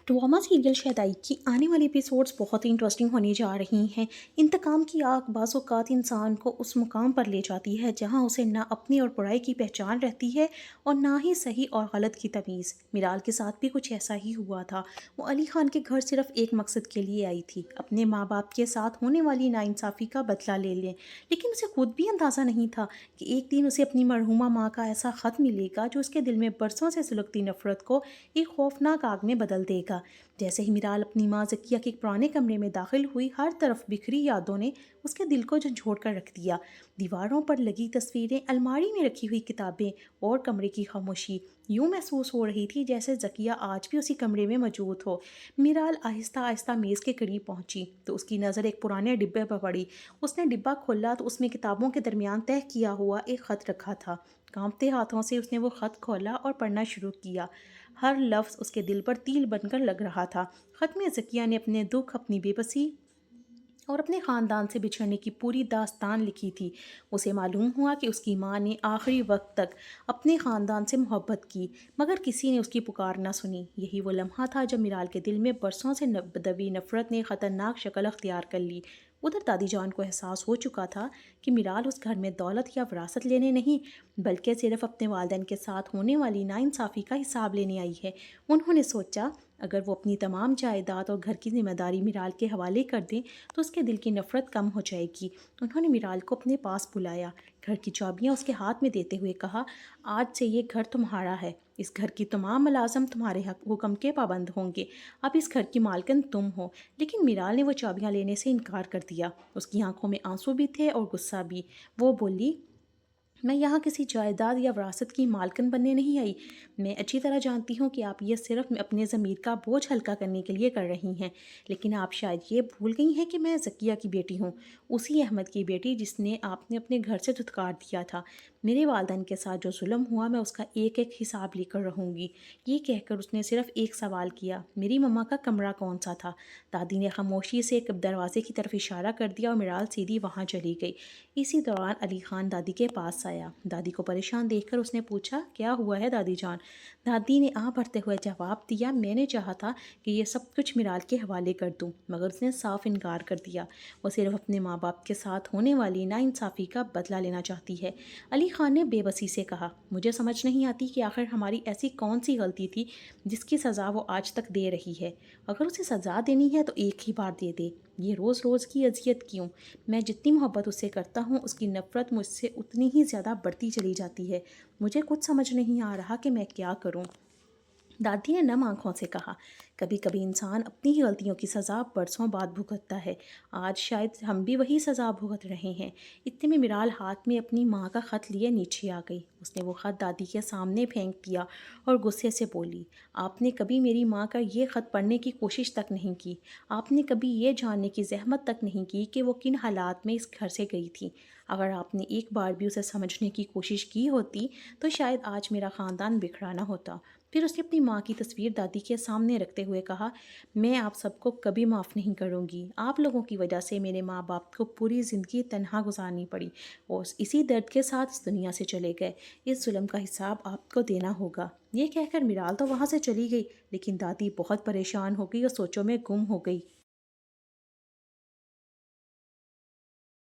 Drama serial शहदाई की आने वाली एपिसोड्स बहुत ही इंटरेस्टिंग होने जा रही हैं। इंतकाम की आग बाज़ औक़ात इंसान को उस मुकाम पर ले जाती है जहां उसे ना अपनी और बुराई की पहचान रहती है और ना ही सही और गलत की तमीज़। मिराल के साथ भी कुछ ऐसा ही हुआ था। वो अली खान के घर सिर्फ एक मकसद के लिए आई थी, अपने माँ बाप के साथ होने वाली नाइंसाफ़ी का बदला ले लें। लेकिन उसे खुद भी अंदाज़ा नहीं था कि एक दिन उसे अपनी मरहूमा माँ का ऐसा ख़त मिलेगा जो उसके दिल में बरसों से सुलगती नफ़रत को एक खौफनाक आग में बदल देगा। जैसे ही मिराल अपनी माँ ज़किया के एक पुराने कमरे में दाखिल हुई, हर तरफ बिखरी यादों ने उसके दिल को झंझोड़ कर रख दिया। दीवारों पर लगी तस्वीरें, अलमारी में रखी हुई किताबें और कमरे की खामोशी यूँ महसूस हो रही थी जैसे ज़किया आज भी उसी कमरे में मौजूद हो। मिराल आहिस्ता आहिस्ता मेज़ के करीब पहुंची तो उसकी नज़र एक पुराने डिब्बे पर पड़ी। उसने डिब्बा खोला तो उसमें किताबों के दरमियान तह किया हुआ एक ख़त रखा था। कांपते हाथों से उसने वो ख़त खोला और पढ़ना शुरू किया। हर लफ्ज़ उसके दिल पर तील बनकर लग रहा था। ख़त में ज़किया ने अपने दुख, अपनी बेबसी और अपने ख़ानदान से बिछड़ने की पूरी दास्तान लिखी थी। उसे मालूम हुआ कि उसकी माँ ने आखिरी वक्त तक अपने ख़ानदान से मोहब्बत की, मगर किसी ने उसकी पुकार न सुनी। यही वो लम्हा था जब मिराल के दिल में बरसों से दबी नफ़रत ने ख़तरनाक शक्ल अख्तियार कर ली। उधर दादी जान को एहसास हो चुका था कि मिराल उस घर में दौलत या विरासत लेने नहीं, बल्कि सिर्फ अपने वालिदैन के साथ होने वाली नाइंसाफ़ी का हिसाब लेने आई है। उन्होंने सोचा, अगर वो अपनी तमाम जायदाद और घर की जिम्मेदारी मिराल के हवाले कर दें तो उसके दिल की नफ़रत कम हो जाएगी। उन्होंने मिराल को अपने पास बुलाया, घर की चाबियां उसके हाथ में देते हुए कहा, आज से ये घर तुम्हारा है। इस घर की तमाम मुलाजम तुम्हारे हुक्म के पाबंद होंगे। अब इस घर की मालकिन तुम हो। लेकिन मिराल ने वो चाबियां लेने से इनकार कर दिया। उसकी आंखों में आंसू भी थे और गुस्सा भी। वो बोली, मैं यहाँ किसी जायदाद या विरासत की मालकिन बनने नहीं आई। मैं अच्छी तरह जानती हूँ कि आप ये सिर्फ अपने ज़मीर का बोझ हल्का करने के लिए कर रही हैं, लेकिन आप शायद ये भूल गई हैं कि मैं ज़किया की बेटी हूँ, उसी अहमद की बेटी जिसने आपने अपने घर से धुतकार दिया था। मेरे वालिदैन के साथ जो जुल्म हुआ, मैं उसका एक एक हिसाब लेकर रहूँगी। ये कहकर उसने सिर्फ एक सवाल किया, मेरी मम्मा का कमरा कौन सा था? दादी ने खामोशी से एक दरवाजे की तरफ इशारा कर दिया और मिराल सीधी वहाँ चली गई। इसी दौरान अली खान दादी के पास आया। दादी को परेशान देखकर उसने पूछा, क्या हुआ है दादी जान? दादी ने आह भरते हुए जवाब दिया, मैंने चाहा था कि ये सब कुछ मिराल के हवाले कर दूं, मगर उसने साफ इनकार कर दिया। वो सिर्फ अपने माँ बाप के साथ होने वाली नाइंसाफ़ी का बदला लेना चाहती है। अली खान ने बेबसी से कहा, मुझे समझ नहीं आती कि आखिर हमारी ऐसी कौन सी गलती थी जिसकी सज़ा वो आज तक दे रही है। अगर उसे सज़ा देनी है तो एक ही बार दे दे, ये रोज़ रोज़ की अजियत क्यों? मैं जितनी मोहब्बत उससे करता हूँ, उसकी नफ़रत मुझसे उतनी ही ज़्यादा बढ़ती चली जाती है। मुझे कुछ समझ नहीं आ रहा कि मैं क्या करूँ। दादी ने नम आंखों से कहा, कभी कभी इंसान अपनी ही गलतियों की सज़ा बरसों बाद भुगतता है। आज शायद हम भी वही सज़ा भुगत रहे हैं। इतने में मिराल हाथ में अपनी माँ का ख़त लिए नीचे आ गई। उसने वो ख़त दादी के सामने फेंक दिया और गुस्से से बोली, आपने कभी मेरी माँ का ये ख़त पढ़ने की कोशिश तक नहीं की। आपने कभी ये जानने की जहमत तक नहीं की कि वो किन हालात में इस घर से गई थी। अगर आपने एक बार भी उसे समझने की कोशिश की होती तो शायद आज मेरा ख़ानदान बिखरा ना होता। फिर उसने अपनी माँ की तस्वीर दादी के सामने रखते हुए कहा, मैं आप सबको कभी माफ़ नहीं करूँगी। आप लोगों की वजह से मेरे माँ बाप को पूरी ज़िंदगी तन्हा गुजारनी पड़ी और इसी दर्द के साथ इस दुनिया से चले गए। इस जुल्म का हिसाब आपको देना होगा। ये कहकर मिराल तो वहाँ से चली गई, लेकिन दादी बहुत परेशान हो गई और सोचों में गुम हो गई।